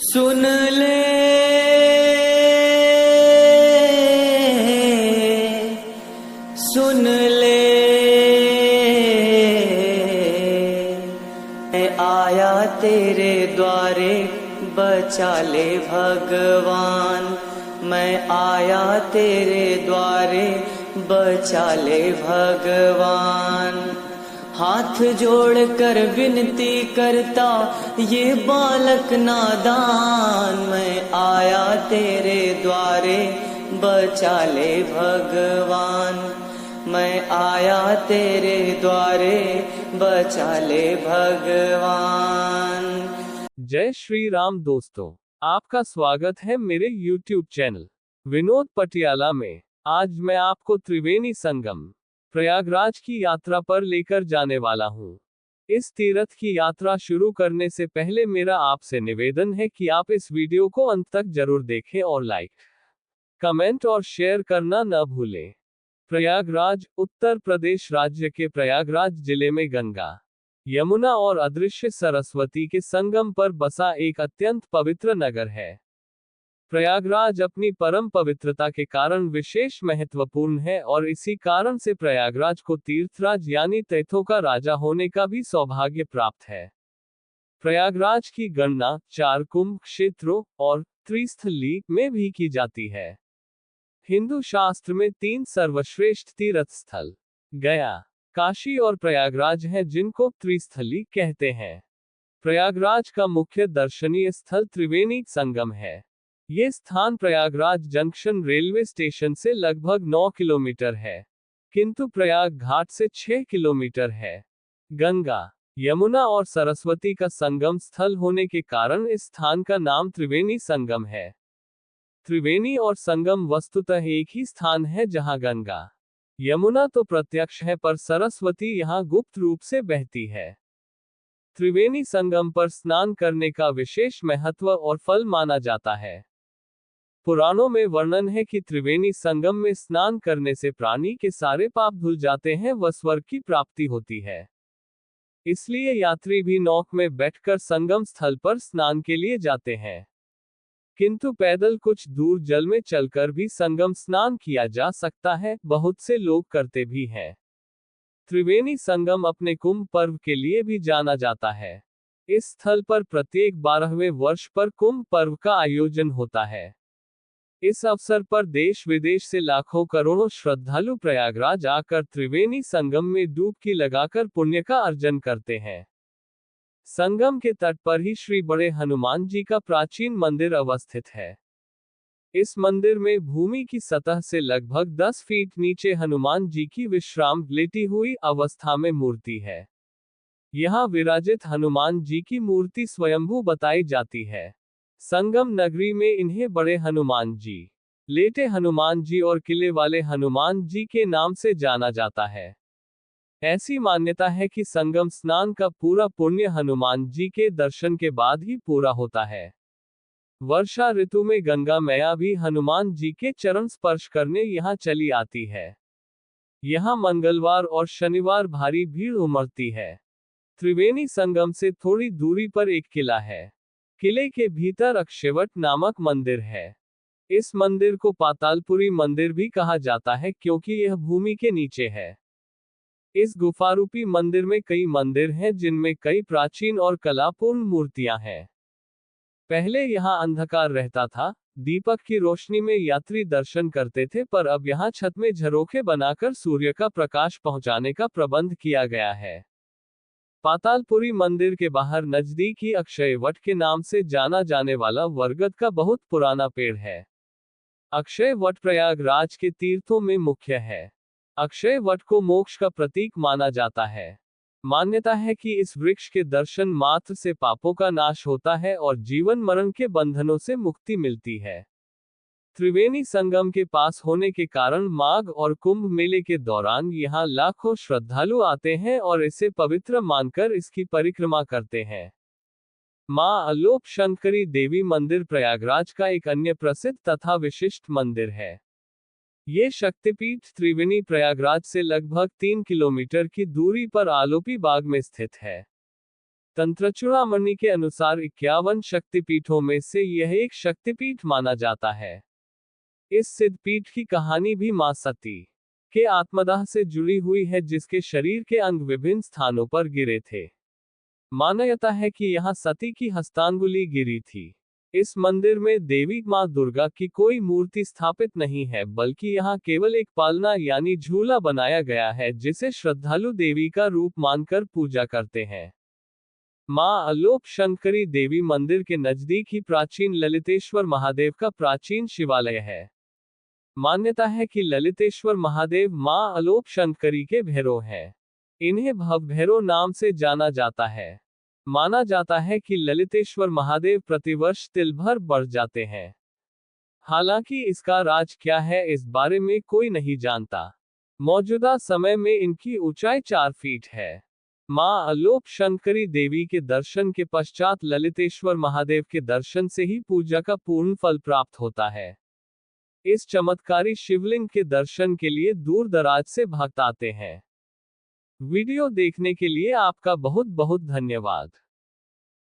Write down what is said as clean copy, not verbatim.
सुन ले सुन ले मैं आया तेरे द्वारे बचा ले भगवान। मैं आया तेरे द्वारे बचा ले भगवान। हाथ जोड़कर विनती करता ये बालक नादान। मैं आया तेरे द्वारे बचा ले भगवान। मैं आया तेरे द्वारे बचा ले भगवान। जय श्री राम दोस्तों, आपका स्वागत है मेरे YouTube चैनल विनोद पटियाला में। आज मैं आपको त्रिवेणी संगम प्रयागराज की यात्रा पर लेकर जाने वाला हूँ। इस तीर्थ की यात्रा शुरू करने से पहले मेरा आपसे निवेदन है कि आप इस वीडियो को अंत तक जरूर देखें और लाइक, कमेंट और शेयर करना न भूलें। प्रयागराज उत्तर प्रदेश राज्य के प्रयागराज जिले में गंगा, यमुना और अदृश्य सरस्वती के संगम पर बसा एक अत्यंत पवित्र नगर है। प्रयागराज अपनी परम पवित्रता के कारण विशेष महत्वपूर्ण है और इसी कारण से प्रयागराज को तीर्थराज यानी तीर्थों का राजा होने का भी सौभाग्य प्राप्त है। प्रयागराज की गणना 4 कुंभ क्षेत्रों और त्रिस्थली में भी की जाती है। हिंदू शास्त्र में 3 सर्वश्रेष्ठ तीर्थ स्थल गया, काशी और प्रयागराज हैं जिनको त्रिस्थली कहते हैं। प्रयागराज का मुख्य दर्शनीय स्थल त्रिवेणी संगम है। ये स्थान प्रयागराज जंक्शन रेलवे स्टेशन से लगभग 9 किलोमीटर है, किंतु प्रयाग घाट से 6 किलोमीटर है। गंगा, यमुना और सरस्वती का संगम स्थल होने के कारण इस स्थान का नाम त्रिवेणी संगम है। त्रिवेणी और संगम वस्तुतः एक ही स्थान है जहां गंगा, यमुना तो प्रत्यक्ष है पर सरस्वती यहां गुप्त रूप से बहती है। त्रिवेणी संगम पर स्नान करने का विशेष महत्व और फल माना जाता है। पुराणों में वर्णन है कि त्रिवेणी संगम में स्नान करने से प्राणी के सारे पाप धुल जाते हैं व स्वर्ग की प्राप्ति होती है। इसलिए यात्री भी नौक में बैठकर संगम स्थल पर स्नान के लिए जाते हैं। किंतु पैदल कुछ दूर जल में चलकर भी संगम स्नान किया जा सकता है, बहुत से लोग करते भी हैं। त्रिवेणी संगम अपने कुंभ पर्व के लिए भी जाना जाता है। इस स्थल पर प्रत्येक 12वें वर्ष पर कुंभ पर्व का आयोजन होता है। इस अवसर पर देश विदेश से लाखों करोड़ों श्रद्धालु प्रयागराज आकर त्रिवेणी संगम में डुबकी लगाकर पुण्य का अर्जन करते हैं। संगम के तट पर ही श्री बड़े हनुमान जी का प्राचीन मंदिर अवस्थित है। इस मंदिर में भूमि की सतह से लगभग 10 फीट नीचे हनुमान जी की विश्राम लेटी हुई अवस्था में मूर्ति है। यहाँ विराजित हनुमान जी की मूर्ति स्वयंभू बताई जाती है। संगम नगरी में इन्हें बड़े हनुमान जी, लेटे हनुमान जी और किले वाले हनुमान जी के नाम से जाना जाता है। ऐसी मान्यता है कि संगम स्नान का पूरा पुण्य हनुमान जी के दर्शन के बाद ही पूरा होता है। वर्षा ऋतु में गंगा मैया भी हनुमान जी के चरण स्पर्श करने यहाँ चली आती है। यहाँ मंगलवार और शनिवार भारी भीड़ उमड़ती है। त्रिवेणी संगम से थोड़ी दूरी पर एक किला है। किले के भीतर अक्षयवट नामक मंदिर है। इस मंदिर को पातालपुरी मंदिर भी कहा जाता है क्योंकि यह भूमि के नीचे है। इस गुफारूपी मंदिर में कई मंदिर हैं जिनमें कई प्राचीन और कलापूर्ण मूर्तियां हैं। पहले यहाँ अंधकार रहता था, दीपक की रोशनी में यात्री दर्शन करते थे, पर अब यहाँ छत में झरोखे बनाकर सूर्य का प्रकाश पहुंचाने का प्रबंध किया गया है। पातालपुरी मंदिर के बाहर नजदीकी अक्षय वट के नाम से जाना जाने वाला बरगद का बहुत पुराना पेड़ है। अक्षय वट प्रयागराज के तीर्थों में मुख्य है। अक्षय वट को मोक्ष का प्रतीक माना जाता है। मान्यता है कि इस वृक्ष के दर्शन मात्र से पापों का नाश होता है और जीवन मरण के बंधनों से मुक्ति मिलती है। त्रिवेणी संगम के पास होने के कारण माघ और कुंभ मेले के दौरान यहाँ लाखों श्रद्धालु आते हैं और इसे पवित्र मानकर इसकी परिक्रमा करते हैं। मां अलोप शंकरी देवी मंदिर प्रयागराज का एक अन्य प्रसिद्ध तथा विशिष्ट मंदिर है। ये शक्तिपीठ त्रिवेणी प्रयागराज से लगभग 3 किलोमीटर की दूरी पर आलोपी बाग में स्थित है। तंत्रचूड़ामणि के अनुसार 51 शक्तिपीठों में से यह एक शक्तिपीठ माना जाता है। इस सिद्धपीठ की कहानी भी मां सती के आत्मदाह से जुड़ी हुई है, जिसके शरीर के अंग विभिन्न स्थानों पर गिरे थे। माना जाता है कि यहाँ सती की हस्तांगुली गिरी थी। इस मंदिर में देवी मां दुर्गा की कोई मूर्ति स्थापित नहीं है, बल्कि यहाँ केवल एक पालना यानी झूला बनाया गया है, जिसे श्रद्धालु देवी का रूप मानकर पूजा करते हैं। मां अलोप शंकरी देवी मंदिर के नजदीक ही प्राचीन ललितेश्वर महादेव का प्राचीन शिवालय है। मान्यता है कि ललितेश्वर महादेव मां अलोप शंकरी के भैरव हैं। इन्हें भवभैरव नाम से जाना जाता है। माना जाता है कि ललितेश्वर महादेव प्रतिवर्ष तिल भर बढ़ जाते हैं। हालांकि इसका राज क्या है, इस बारे में कोई नहीं जानता। मौजूदा समय में इनकी ऊंचाई 4 फीट है। मां अलोप शंकरी देवी के दर्शन के पश्चात ललितेश्वर महादेव के दर्शन से ही पूजा का पूर्ण फल प्राप्त होता है। इस चमत्कारी शिवलिंग के दर्शन के लिए दूर दराज से भक्त आते हैं। वीडियो देखने के लिए आपका बहुत बहुत धन्यवाद।